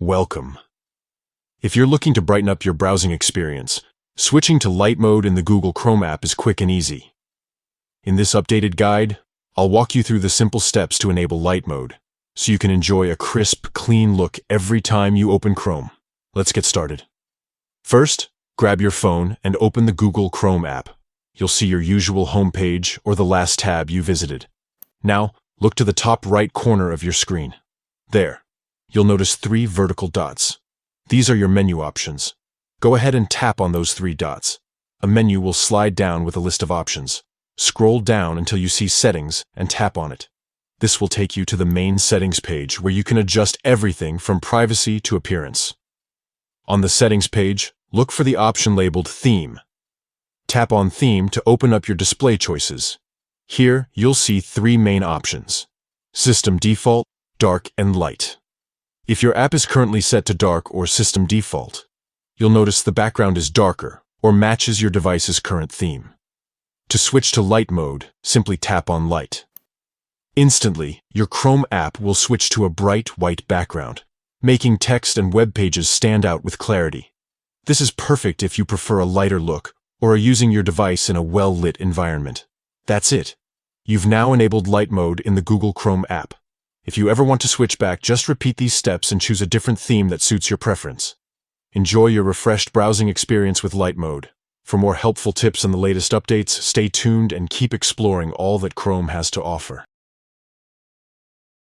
Welcome. If you're looking to brighten up your browsing experience, switching to light mode in the Google Chrome app is quick and easy. In this updated guide, I'll walk you through the simple steps to enable light mode, so you can enjoy a crisp, clean look every time you open Chrome. Let's get started. First, grab your phone and open the Google Chrome app. You'll see your usual homepage or the last tab you visited. Now, look to the top right corner of your screen. There, you'll notice 3 vertical dots. These are your menu options. Go ahead and tap on those 3 dots. A menu will slide down with a list of options. Scroll down until you see Settings and tap on it. This will take you to the main settings page where you can adjust everything from privacy to appearance. On the settings page, look for the option labeled Theme. Tap on Theme to open up your display choices. Here, you'll see 3 main options: System Default, Dark, and Light. If your app is currently set to Dark or System Default, you'll notice the background is darker or matches your device's current theme. To switch to light mode, simply tap on Light. Instantly, your Chrome app will switch to a bright white background, making text and web pages stand out with clarity. This is perfect if you prefer a lighter look or are using your device in a well-lit environment. That's it. You've now enabled light mode in the Google Chrome app. If you ever want to switch back, just repeat these steps and choose a different theme that suits your preference. Enjoy your refreshed browsing experience with light mode. For more helpful tips and the latest updates, stay tuned and keep exploring all that Chrome has to offer.